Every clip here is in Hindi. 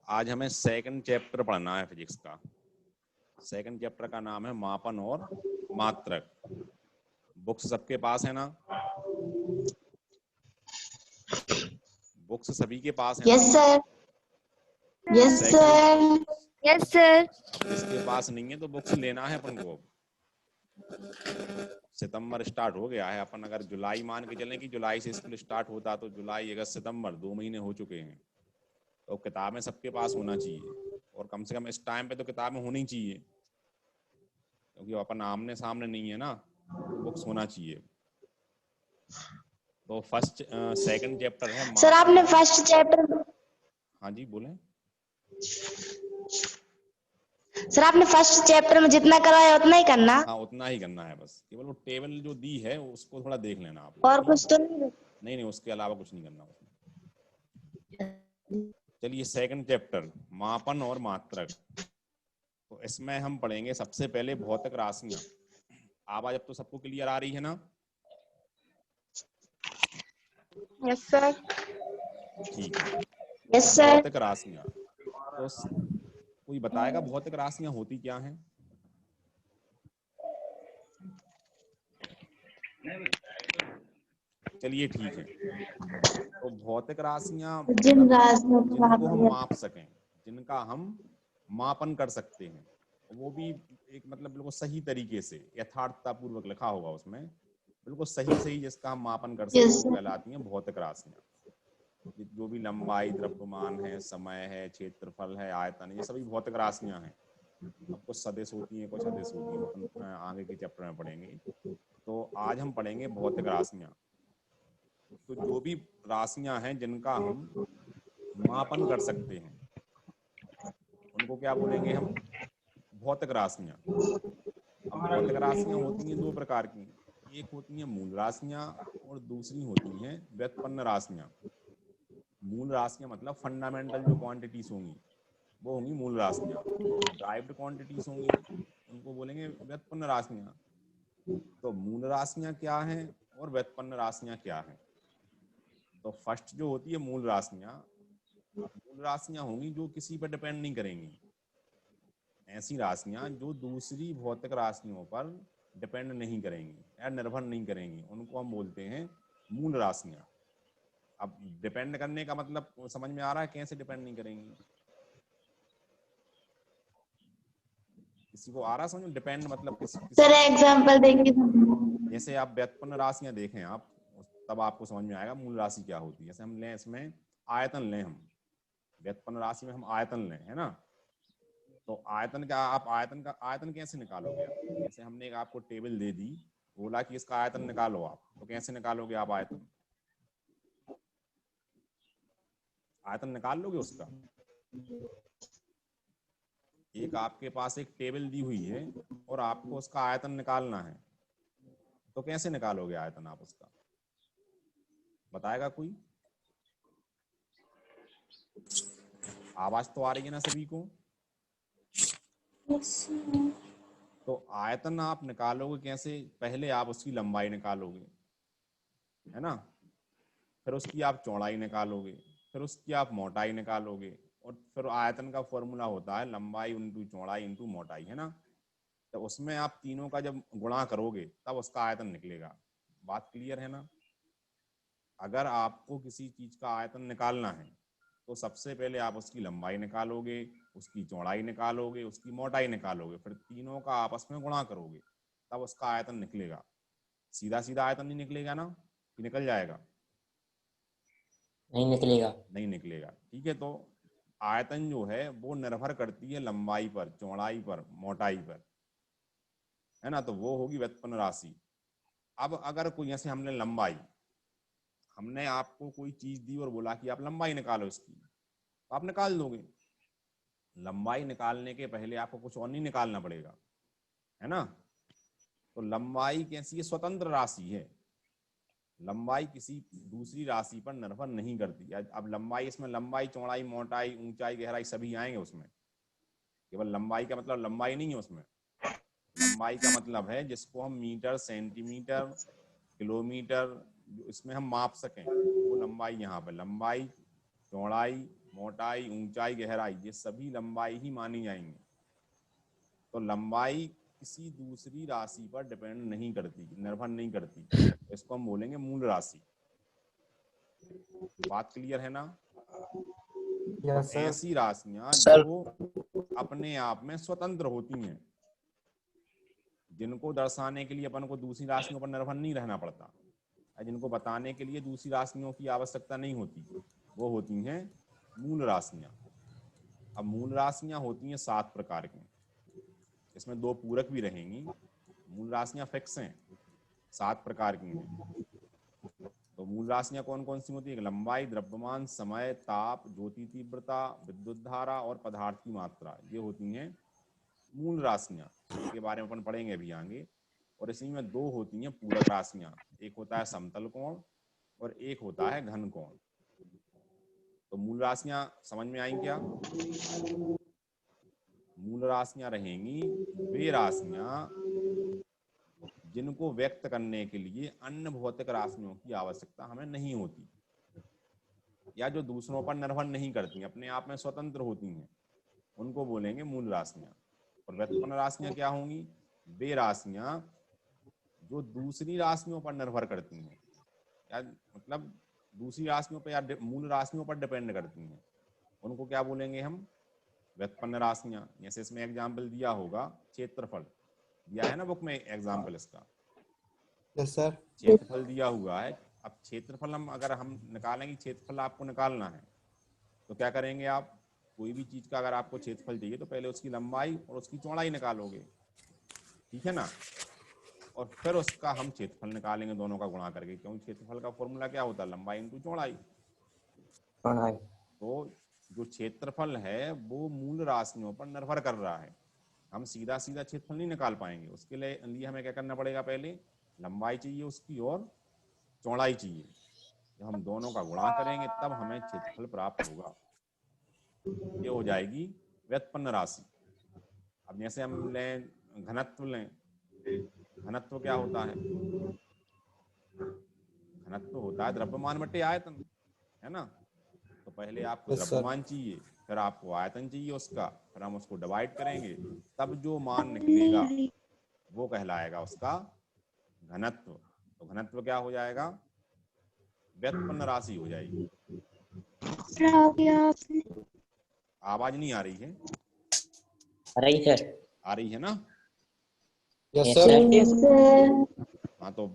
आज हमें सेकंड चैप्टर पढ़ना है फिजिक्स का। सेकंड चैप्टर का नाम है मापन और मात्रक। बुक्स सबके पास है ना? बुक्स सभी के पास है ना? Yes sir. Yes sir. Yes sir. जिसके पास नहीं है तो बुक्स लेना है अपन को। सितंबर स्टार्ट हो गया है, अपन अगर जुलाई मान के चलें कि जुलाई से स्कूल स्टार्ट होता तो जुलाई अगस्त सितंबर 2 महीने हो चुके हैं, तो किताबें सबके पास होना चाहिए और कम से कम इस टाइम पे तो किताबें होनी चाहिए, क्योंकि अपन आमने सामने नहीं है ना, तो बुक्स होना चाहिए। तो फर्स्ट सेकंड चैप्टर है सर आपने मापन। फर्स्ट चैप्टर, हाँ जी बोलें। सर आपने फर्स्ट चैप्टर में जितना करवाया उतना ही करना, हाँ उतना ही करना है, बस केवल वो टेबल जो दी है उसको थोड़ा देख लेना आप। और कुछ तो नहीं। नहीं उसके अलावा कुछ नहीं करना उसमें। चलिए सेकंड चैप्टर मापन और मात्रक। तो इसमें हम पढ़ेंगे सबसे पहले भौतिक राशियां। आवाज अब तो सबको क्लियर आ रही है ना? Yes sir. ठीक है। Yes sir. भौतिक राशियां, तो कोई बताएगा भौतिक राशियां होती क्या हैं? चलिए ठीक है। तो भौतिक राशियां जिन मतलब राशियों को जिनको हम आप माप सकें, जिनका हम मापन कर सकते हैं, वो भी एक मतलब बिल्कुल सही तरीके से यथार्थता पूर्वक लिखा होगा उसमें, बिल्कुल सही सही जिसका हम मापन कर सकें, यस वो सर। कहलाती हैं भौतिक राशियां। जो भी लंबाई, द्रव्यमान है, समय है, क्षेत्रफल है, आयतन है, ये सभी भौतिक राशियां हैं। अब कुछ सदिश होती हैं, कुछ अदिश होती हैं, वो अपन आगे के चैप्टर में पढ़ेंगे। तो आज हम पढ़ेंगे भौतिक राशियां। तो जो भी राशियां हैं जिनका हम मापन कर सकते हैं, उनको क्या बोलेंगे हम? भौतिक राशियां। अब भौतिक राशियां होती हैं दो प्रकार की, एक होती हैं मूल राशियां और दूसरी होती हैं व्युत्पन्न राशियां। मूल राशियां मतलब फंडामेंटल जो क्वांटिटीज होंगी वो होंगी मूल राशियां, और जो ड्राइव्ड क्वांटिटीज होंगी उनको बोलेंगे व्युत्पन्न राशियां। तो मूल राशियां क्या हैं और व्युत्पन्न राशियां क्या हैं? तो फर्स्ट जो होती है मूल राशियां होंगी जो किसी पर डिपेंड नहीं करेंगी। ऐसी राशियां जो दूसरी भौतिक राशियों पर डिपेंड नहीं करेंगी या निर्भर नहीं करेंगी, उनको हम बोलते हैं मूल राशियां। अब डिपेंड करने का मतलब समझ में आ रहा है? कैसे डिपेंड नहीं करेंगी? किसी को आ रहा समझ? डिपेंड मतलब सर एग्जांपल देंगे। जैसे आप व्युत्पन्न राशियां देखें आप, तब आपको समझ में आएगा मूल राशि क्या होती है। जैसे हम लें इसमें आयतन लें, हम व्युत्पन्न राशि में हम आयतन लें, है ना? तो आयतन का आप आयतन कैसे निकालोगे आप? जैसे हमने एक आपको टेबल दे दी, बोला कि इसका आयतन निकालो आप, तो कैसे निकालोगे आप आयतन? आयतन निकाल लोगे उसका? एक आपके पास एक टेबल दी हुई है और आपको उसका आयतन निकालना है, तो कैसे निकालोगे आयतन आप उसका? बताएगा कोई? आवाज तो आ रही है ना सभी को? तो आयतन आप निकालोगे कैसे? पहले आप उसकी लंबाई निकालोगे, है ना? फिर उसकी आप चौड़ाई निकालोगे, फिर उसकी आप मोटाई निकालोगे, और फिर आयतन का फॉर्मूला होता है लंबाई इंटू चौड़ाई इंटू मोटाई, है ना? तो उसमें आप तीनों का जब गुणा करोगे तब उसका आयतन निकलेगा। बात क्लियर है ना? अगर आपको किसी चीज का आयतन निकालना है तो सबसे पहले आप उसकी लंबाई निकालोगे, उसकी चौड़ाई निकालोगे, उसकी मोटाई निकालोगे, फिर तीनों का आपस में गुणा करोगे, तब उसका आयतन निकलेगा। सीधा सीधा आयतन नहीं निकलेगा ना, कि निकल जाएगा? नहीं निकलेगा। नहीं निकलेगा। ठीक है, तो आयतन जो है वो निर्भर करती है लंबाई पर, चौड़ाई पर, मोटाई पर, है ना? तो वो होगी व्युत्पन्न राशि। अब अगर कोई, जैसे हमने आपको कोई चीज दी और बोला कि आप लंबाई निकालो इसकी, तो आप निकाल दोगे। लंबाई निकालने के पहले आपको कुछ और नहीं निकालना पड़ेगा, है ना? तो लंबाई कैसी है? स्वतंत्र राशि है। लंबाई किसी दूसरी राशि पर निर्भर नहीं करती। अब लंबाई, इसमें लंबाई, चौड़ाई, मोटाई, ऊंचाई, गहराई सभी आएंगे उसमें। केवल लंबाई का मतलब लंबाई नहीं है उसमें। लंबाई का मतलब है जिसको हम मीटर, सेंटीमीटर, किलोमीटर, इसमें हम माप सकें, वो लंबाई। यहाँ पर लंबाई, चौड़ाई, मोटाई, ऊंचाई, गहराई, ये सभी लंबाई ही मानी जाएंगी। तो लंबाई किसी दूसरी राशि पर डिपेंड नहीं करती, निर्भर नहीं करती, इसको हम बोलेंगे मूल राशि। बात क्लियर है ना? और ऐसी राशियां जो अपने आप में स्वतंत्र होती हैं, जिनको दर्शाने के लिए अपन को दूसरी राशियों पर निर्भर नहीं रहना पड़ता, जिनको बताने के लिए दूसरी राशियों की आवश्यकता नहीं होती, वो होती हैं मूल राशियां। अब मूल राशियां होती हैं 7 प्रकार की, इसमें 2 पूरक भी रहेंगी। मूल राशियां फिक्स हैं, 7 प्रकार की हैं। तो मूल राशियां कौन कौन सी होती है? लंबाई, द्रव्यमान, समय, ताप, ज्योति तीव्रता, विद्युत धारा और पदार्थ की मात्रा, ये होती हैं मूल राशियां। इनके बारे में अपन पढ़ेंगे अभी आगे। और इसी में 2 होती हैं पूरक राशियां, एक होता है समतल कोण और एक होता है घन कोण। तो मूल राशियां समझ में आई क्या? मूल राशियां रहेंगी वे राशियां जिनको व्यक्त करने के लिए अन्य भौतिक राशियों की आवश्यकता हमें नहीं होती, या जो दूसरों पर निर्भर नहीं करती, अपने आप में स्वतंत्र होती हैं, उनको बोलेंगे मूल राशियां। और व्युत्पन्न राशियां क्या होंगी? वे राशियां जो दूसरी राशियों पर निर्भर करती हैं, या मतलब दूसरी राशियों पर या मूल राशियों पर डिपेंड करती हैं, उनको क्या बोलेंगे हम? व्युत्पन्न राशियां। जैसे इसमें एग्जाम्पल दिया होगा, क्षेत्रफल दिया है ना बुक में एग्जाम्पल इसका। Yes sir. क्षेत्रफल दिया हुआ है। अब क्षेत्रफल अगर हम निकालेंगे, क्षेत्रफल आपको निकालना है तो क्या करेंगे आप? कोई भी चीज का अगर आपको क्षेत्रफल चाहिए तो पहले उसकी लंबाई और उसकी चौड़ाई निकालोगे, ठीक है ना? और फिर उसका हम क्षेत्रफल निकालेंगे दोनों का गुणा करके, क्योंकि क्षेत्रफल का फॉर्मूला क्या होता है? लंबाई इंटू चौड़ाई। तो जो क्षेत्रफल है वो मूल राशियों पर निर्भर कर रहा है। हम सीधा सीधा क्षेत्रफल नहीं निकाल पाएंगे, उसके लिए हमें क्या करना पड़ेगा? पहले लंबाई चाहिए उसकी और चौड़ाई चाहिए। जब हम दोनों का गुणा करेंगे तब हमें क्षेत्रफल प्राप्त होगा। ये हो जाएगी व्युत्पन्न राशि। अब जैसे हम लें घनत्व लें, घनत्व क्या होता है? घनत्व होता है द्रव्यमान बटे आयतन, है ना? तो पहले आपको द्रव्यमान चाहिए, फिर आपको आयतन चाहिए उसका, फिर हम उसको डिवाइड करेंगे, तब जो मान निकलेगा वो कहलाएगा उसका घनत्व। तो घनत्व क्या हो जाएगा? व्युत्पन्न राशि हो जाएगी। आवाज नहीं आ रही है? आ रही है ना? Yes sir. हाँ, तो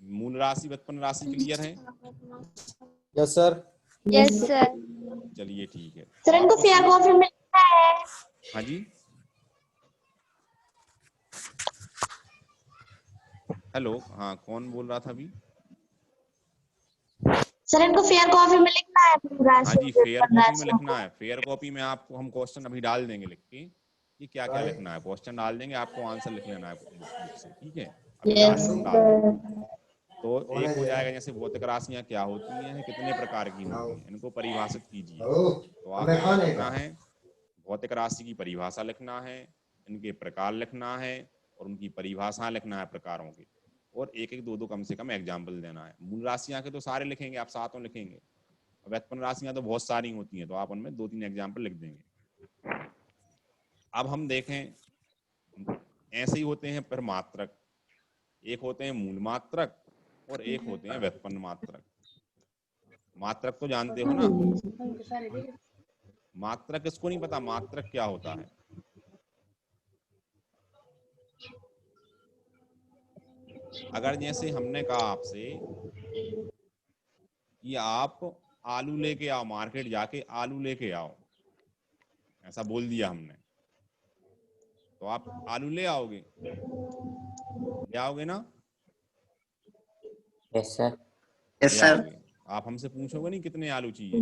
मूल राशि व्युत्पन्न राशि क्लियर है? Yes sir. Yes sir. चलिए ठीक है। सर इनको फेयर कॉपी में लिखना है। हाँ जी, हेलो, हाँ कौन बोल रहा था अभी? सर इनको फेयर कॉपी में लिखना है हाँ जी, फेयर कॉपी में लिखना है। फेयर कॉपी में आपको हम क्वेश्चन अभी डाल देंगे लिख के कि क्या क्या लिखना है। क्वेश्चन डाल देंगे, आपको आंसर लिख लेना है बुक से, ठीक है? अभी यस हम डाल देंगे। तो एक हो जाएगा जैसे भौतिक राशियां क्या होती हैं, कितने प्रकार की होती हैं, इनको परिभाषित कीजिए। तो आपको क्या करना है? भौतिक राशि की परिभाषा लिखना है, इनके प्रकार लिखना है और उनकी परिभाषा लिखना है प्रकारों की, और एक एक दो दो कम से कम एग्जाम्पल देना है। मूल राशियां के तो सारे लिखेंगे आप, सातों लिखेंगे। व्युत्पन्न राशियां तो बहुत सारी होती हैं, तो आप उनमें 2-3 एग्जाम्पल लिख देंगे। अब हम देखें, ऐसे ही होते हैं फिर मात्रक। एक होते हैं मूल मात्रक और एक होते हैं व्युत्पन्न मात्रक। मात्रक तो जानते हो ना? मात्रक किसको नहीं पता? मात्रक क्या होता है? अगर जैसे हमने कहा आपसे कि आप आलू लेके आओ, मार्केट जाके आलू लेके आओ, ऐसा बोल दिया हमने, तो आप आलू ले आओगे? ले आओगे ना? Yes sir. ले आओगे। आप हमसे पूछोगे नहीं कितने आलू चाहिए?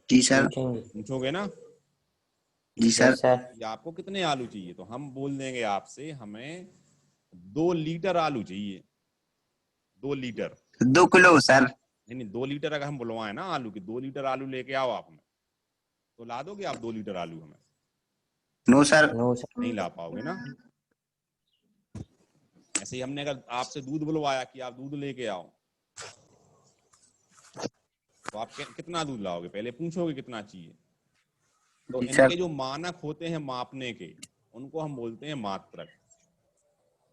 जी सर। पूछोगे ना? जी सर। कि आपको कितने आलू चाहिए? तो हम बोल देंगे आपसे हमें 2 लीटर आलू चाहिए। 2 लीटर 2 किलो सर। नहीं, 2 लीटर अगर हम बुलवाए ना आलू की, 2 लीटर आलू लेके आओ आप हमें, तो ला दोगे आप 2 लीटर आलू हमें? No sir. नहीं ला पाओगे ना? ऐसे ही हमने अगर आपसे दूध बुलवाया कि आप दूध लेके आओ, तो आप कितना दूध लाओगे, पहले पूछोगे कितना चाहिए। तो जी इनके सर। जो मानक होते हैं मापने के, उनको हम बोलते हैं मात्रक।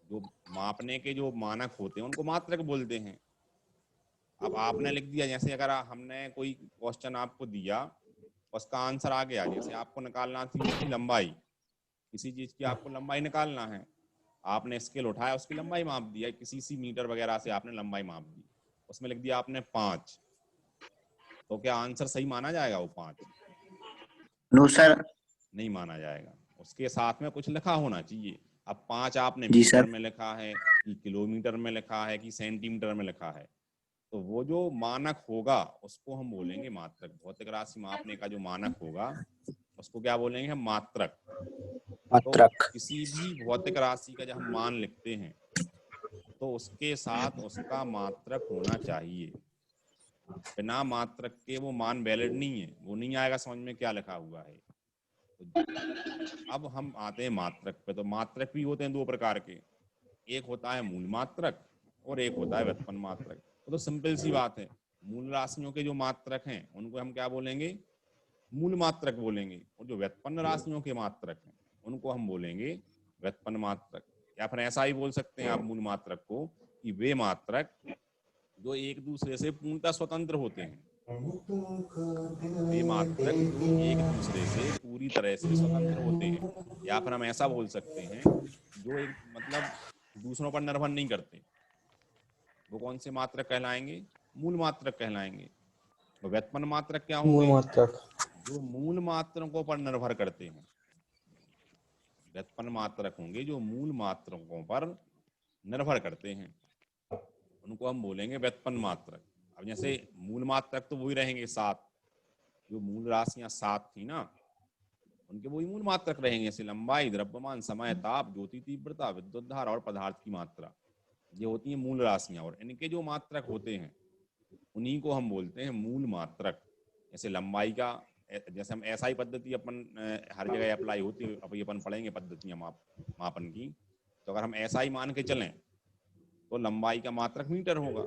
जो मापने के जो मानक होते हैं उनको मात्रक बोलते हैं। अब आपने लिख दिया, जैसे अगर हमने कोई क्वेश्चन आपको दिया, उसका आंसर आ गया, जैसे आपको निकालना थी उसकी लंबाई, किसी चीज की आपको लंबाई निकालना है, आपने स्केल उठाया, उसकी लंबाई माप दिया, किसी सी मीटर वगैरह से आपने लंबाई माप दी, उसमें लिख दिया आपने 5, तो क्या आंसर सही माना जाएगा वो 5? No sir. नहीं माना जाएगा, उसके साथ में कुछ लिखा होना चाहिए। अब 5 आपने जी मीटर सर। में लिखा है कि किलोमीटर में लिखा है कि सेंटीमीटर में लिखा है, तो वो जो मानक होगा उसको हम बोलेंगे मात्रक। भौतिक राशि मापने का जो मानक होगा उसको क्या बोलेंगे हम? मात्रक। तो मात्रक। किसी भी भौतिक राशि का जब हम मान लिखते हैं तो उसके साथ उसका मात्रक होना चाहिए। बिना मात्रक के वो मान वैलिड नहीं है, वो नहीं आएगा समझ में क्या लिखा हुआ है। तो अब हम आते हैं मात्रक पे। तो मात्रक भी होते हैं दो प्रकार के, एक होता है मूल मात्रक और एक होता है व्युत्पन्न मात्रक। तो सिंपल सी बात है, मूल राशियों के जो मात्रक हैं उनको हम क्या बोलेंगे? मूल मात्रक बोलेंगे, और जो व्युत्पन्न राशियों के मात्रक हैं उनको हम बोलेंगे व्युत्पन्न मात्रक। या फिर ऐसा ही बोल सकते हैं आप मूल मात्रक को कि वे मात्रक जो एक दूसरे से पूर्णतः स्वतंत्र होते हैं। वे मात्रक जो एक दूसरे से पूरी तरह से स्वतंत्र होते हैं। या फिर हम ऐसा बोल सकते हैं जो एक मतलब दूसरों पर निर्भर नहीं करते, वो कौन से मात्रक कहलाएंगे? मूल मात्रक कहलाएंगे। तो व्युत्पन्न मात्रक क्या मूल होंगे? मात्रक। जो मूल मात्रकों पर निर्भर करते हैं। व्युत्पन्न मात्रक होंगे जो मूल मात्रकों पर निर्भर करते हैं, उनको हम बोलेंगे व्युत्पन्न मात्रक। अब जैसे मूल मात्रक तो वही रहेंगे 7, जो मूल राशियां 7 थी ना, उनके वही मूल मात्रक रहेंगे, जैसे लंबाई, द्रव्यमान, समय, ताप, ज्योति तीव्रता, विद्युत धारा और पदार्थ की मात्रा, ये होती है मूल राशियां। और इनके जो मात्रक होते हैं उन्हीं को हम बोलते हैं मूल मात्रक। जैसे लंबाई का, जैसे हम ऐसा ही पद्धति अपन हर जगह अप्लाई होती है, अभी अपन पढ़ेंगे पद्धतियां मापन की। तो अगर हम ऐसा ही मान के चलें तो लंबाई का मात्रक मीटर होगा,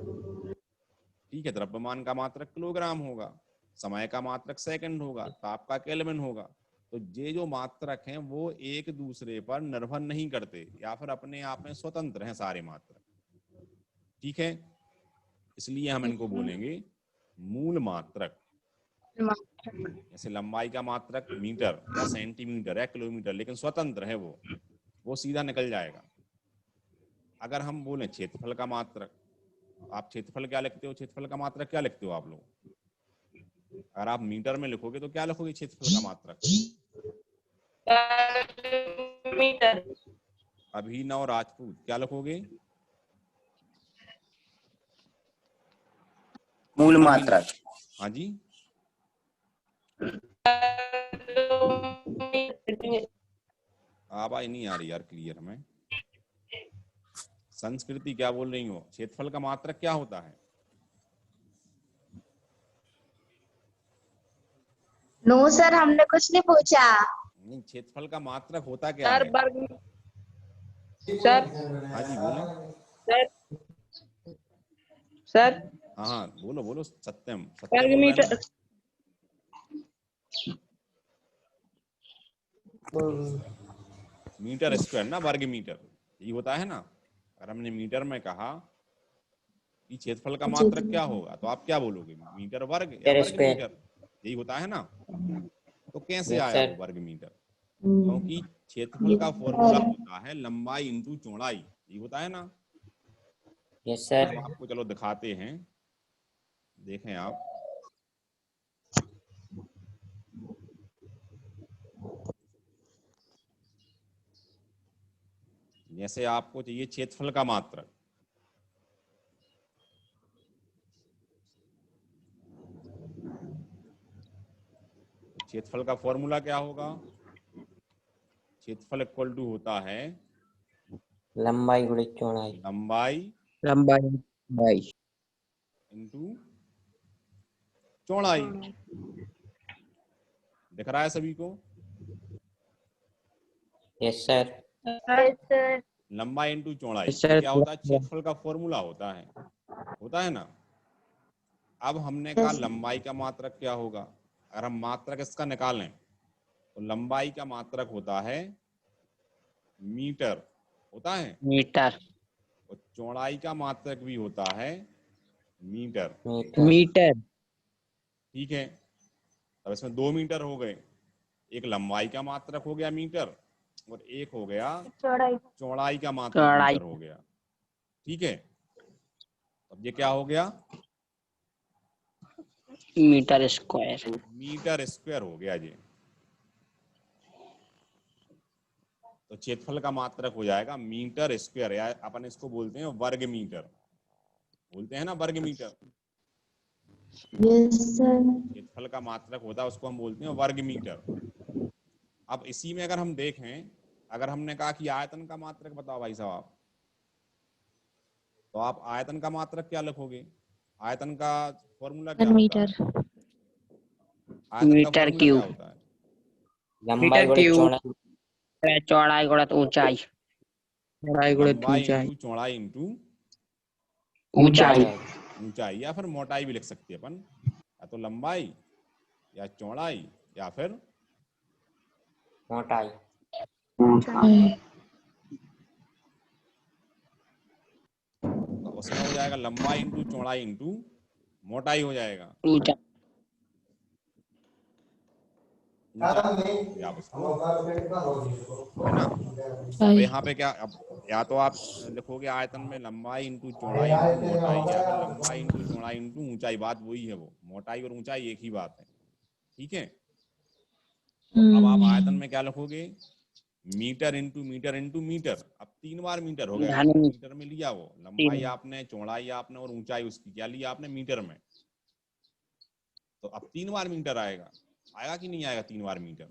ठीक है, द्रव्यमान का मात्रक किलोग्राम होगा, समय का मात्रक सेकंड होगा, ताप का केल्विन होगा। तो ये जो मात्रक हैं वो एक दूसरे पर निर्भर नहीं करते, या फिर अपने आप में स्वतंत्र हैं सारे मात्रक, ठीक है। इसलिए हम इनको बोलेंगे मूल मात्रक। जैसे लंबाई का मात्रक मीटर या सेंटीमीटर या किलोमीटर, लेकिन स्वतंत्र है वो सीधा निकल जाएगा। अगर हम बोलें क्षेत्रफल का मात्रक, आप क्षेत्रफल क्या लिखते हो? क्षेत्रफल का मात्रक क्या लिखते हो आप लोग? अगर आप मीटर में लिखोगे तो क्या लिखोगे क्षेत्रफल का मात्रक? मीटर। अभिनव राजपूत क्या लिखोगे? मूल मात्रक। हाँ जी, आवाज नहीं आ रही यार क्लियर हमें। संस्कृति क्या बोल रही हो? क्षेत्रफल का मात्रक क्या होता है? नो सर, हमने कुछ नहीं पूछा। नहीं, क्षेत्रफल का मात्रक होता क्या सर है? वर्ग। सर। हाँ जी बोलें। सर। सर हाँ हाँ बोलो बोलो, सत्यम सत्य वर्ग बोल रहे हैं मीटर। ना। मीटर स्क्वायर ना, वर्ग मीटर, यही होता है ना। अगर हमने मीटर में कहा कि क्षेत्रफल का मात्रक क्या होगा तो आप क्या बोलोगे? मीटर वर्ग या वर्ग मीटर, यही होता है ना। तो कैसे आया वो वर्ग मीटर? क्योंकि क्षेत्रफल का फॉर्मूला होता है लंबाई इंटू चौड़ाई, यही होता है ना। Yes sir. हम आपको चलो दिखाते हैं, देखें आप। जैसे आपको चाहिए क्षेत्रफल का मात्रक, क्षेत्रफल का फॉर्मूला क्या होगा? क्षेत्रफल इक्वल टू होता है लंबाई गुणित चौड़ाई। लंबाई इंटू चौड़ाई। दिख रहा है सभी को? Yes sir. Yes sir. लंबाई इंटू चौड़ाई, Yes, ये sir. क्या होता है? क्षेत्रफल का फॉर्मूला होता है ना। अब हमने कहा लंबाई का मात्रक क्या होगा। अगर हम मात्रक इसका निकालें तो लंबाई का मात्रक होता है मीटर, होता है, मीटर। और चौड़ाई का मात्रक भी होता है मीटर। मीटर। ठीक है, अब इसमें 2 मीटर हो गए, एक लंबाई का मात्रक हो गया मीटर और एक हो गया चौड़ाई का मात्रक मीटर हो गया। ठीक है, अब ये क्या हो गया, मीटर स्क्वायर। मीटर स्क्वायर हो गया ये। तो क्षेत्रफल का मात्रक हो जाएगा मीटर स्क्वायर, या अपन इसको बोलते हैं वर्ग मीटर, बोलते हैं ना वर्ग मीटर। Yes sir. क्षेत्रफल का मात्रक होता है उसको हम बोलते हैं वर्ग मीटर। अब इसी में अगर हम देखें, अगर हमने कहा कि आयतन का मात्रक बताओ भाई साहब आप, तो आप आयतन का मात्रक क्या लिखोगे, आयतन का फॉर्मूला क्या होता है, आयतन का फॉर्मूला क्या होता है, लंबाई गुणित चौड़ाई। चौड़ाई गुणित ऊंचाई। लंबाई इंटू चौड़ाई इंटू ऊंचाई। ऊंचाई, या फिर मोटाई भी लिख सकते हैं अपन, या तो लंबाई या चौड़ाई या फिर मोटाई। तो उसमें हो जाएगा लंबाई इंटू चौड़ाई इंटू मोटाई हो जाएगा। ऊंचाई। आप उसको, है ना। अब यहाँ पे क्या, अब या तो आप लिखोगे आयतन में लंबाई इंटू चौड़ाई इंटू मोटाई, या फिर लंबाई इंटू चौड़ाई इंटू ऊंचाई, बात वही है, वो मोटाई और ऊंचाई एक ही बात है। ठीक है, तो अब आप आयतन में क्या लिखोगे, metre into metre into metre. अब 3 बार मीटर हो गया, आपने मीटर में लिया, वो लंबाई आपने, चौड़ाई आपने और ऊंचाई उसकी क्या लिया आपने मीटर में, तो अब 3 बार मीटर आएगा, आएगा कि नहीं आएगा 3 बार मीटर,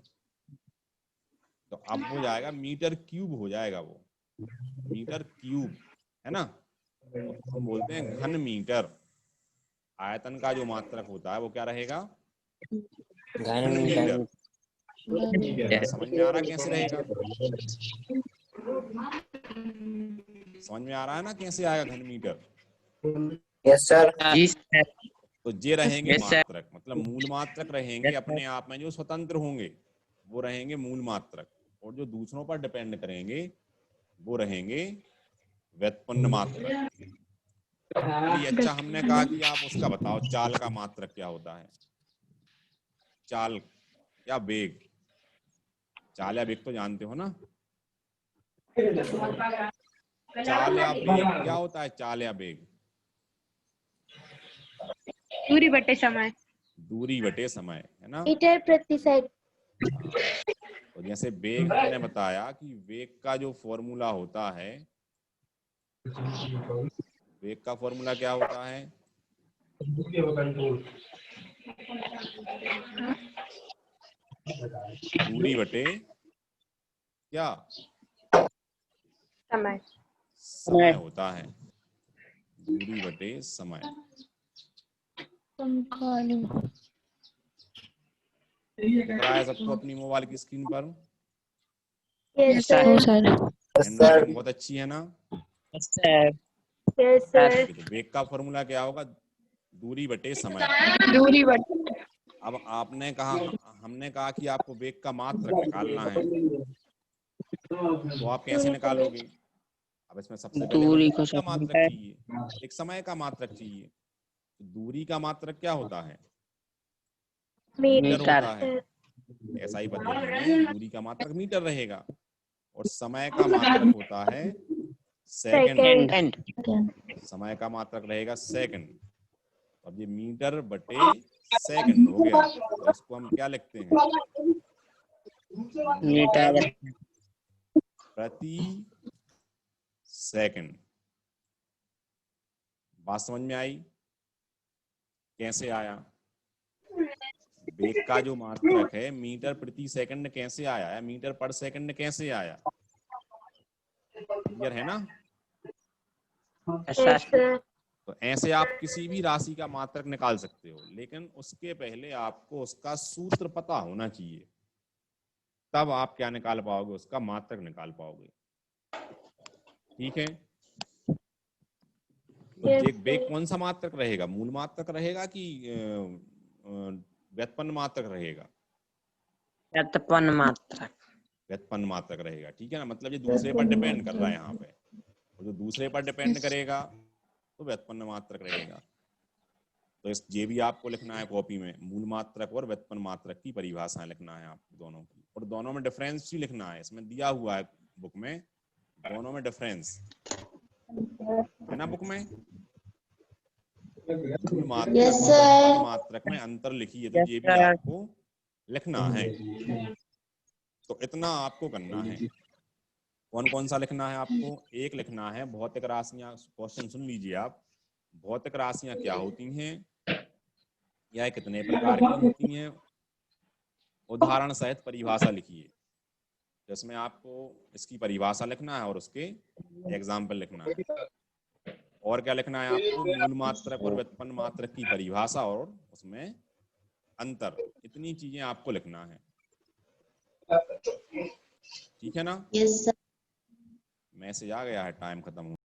तो अब हो जाएगा मीटर क्यूब हो जाएगा, वो मीटर क्यूब, है ना। तो हम बोलते हैं घन मीटर। आयतन का जो मात्रक होता है वो क्या रहेगा, घन मीटर। समझ में आ रहा कैसे रहेगा, समझ में आ रहा है ना कैसे आएगा घन मीटर। Yes sir. तो ये रहेंगे मात्रक, मतलब मूल मात्रक रहेंगे अपने आप में, जो स्वतंत्र होंगे वो रहेंगे मूल मात्रक, और जो दूसरों पर डिपेंड करेंगे वो रहेंगे व्युत्पन्न मात्रक। चलिए, अच्छा हमने कहा कि आप उसका बताओ चाल का मात्रक क्या होता है, चाल या वेग, चाल या वेग तो जानते हो ना, चाल या वेग क्या होता है, चाल या वेग, दूरी बटे समय। दूरी बटे समय, है ना। मीटर प्रति सेकंड। तो जैसे वेग हमने बताया कि वेग का जो फॉर्मूला होता है, वेग का फॉर्मूला क्या होता है, दूरी बटे क्या, समय। समय होता है, दूरी बटे समय। दिख रहा है सबको अपनी मोबाइल की स्क्रीन पर, यस सर। हैंडराइटिंग बहुत अच्छी है ना। Yes sir. तो वेग का फॉर्मूला क्या होगा, दूरी बटे समय। दूरी बटे। अब आपने कहा, हमने कहा कि आपको वेग का मात्रक निकालना है, तो आप कैसे निकालोगे। अब इसमें सबसे पहले हमें दूरी का मात्रक चाहिए, एक समय का मात्रक चाहिए। तो दूरी का मात्रक क्या होता है, मीटर होता है। ऐसा ही पद्धति में दूरी का मात्रक मीटर रहेगा, और समय का मात्रक होता है सेकंड। समय का मात्रक रहेगा सेकंड। अब ये मीटर बटे सेकंड हो गया, तो इसको हम क्या लिखते हैं, मीटर प्रति सेकंड। बात समझ में आई कैसे आया, वेग का जो मात्रक है मीटर प्रति सेकंड कैसे आया है, मीटर पर सेकंड कैसे आया, क्लियर है ना। तो ऐसे आप किसी भी राशि का मात्रक निकाल सकते हो, लेकिन उसके पहले आपको उसका सूत्र पता होना चाहिए, तब आप क्या निकाल पाओगे, उसका मात्रक निकाल पाओगे। ठीक है, तो जे बे कौन सा मात्रक रहेगा, मूल मात्रक रहेगा कि व्युत्पन्न मात्रक रहेगा? व्युत्पन्न मात्रक। व्युत्पन्न मात्रक रहेगा, ठीक है ना। मतलब ये दूसरे पर डिपेंड कर रहा है यहाँ पे, और जो दूसरे पर डिपेंड करेगा तो व्युत्पन्न मात्रक रहेगा। तो इस ये भी आपको लिखना है कॉपी में, मूल मात्रक और व्युत्पन्न मात्रक की परिभाषाएं लिखना है आपको दोनों की, और दोनों में डिफरेंस भी लिखना है। इसमें दिया हुआ है बुक में, दोनों में डिफरेंस है ना बुक में। मूल मात्रक Yes, और sir. व्युत्पन्न मात्रक में अंतर लिखिए, तो ये भी आपको लिखना है। तो इतना आपको करना है। कौन कौन सा लिखना है आपको? एक लिखना है भौतिक राशियां। क्वेश्चन सुन लीजिए आप। भौतिक राशियां क्या होती हैं, यह कितने प्रकार की होती हैं, उदाहरण सहित परिभाषा लिखिए। जिसमें आपको इसकी परिभाषा लिखना है और उसके एग्जाम्पल लिखना है। और क्या लिखना है आपको? मूल मात्रक और व्युत्पन्न मात्रक की परिभाषा और उसमें अंतर। इतनी चीजें आपको लिखना है, ठीक है ना। Yes, sir. मैसेज आ गया है, टाइम खत्म हो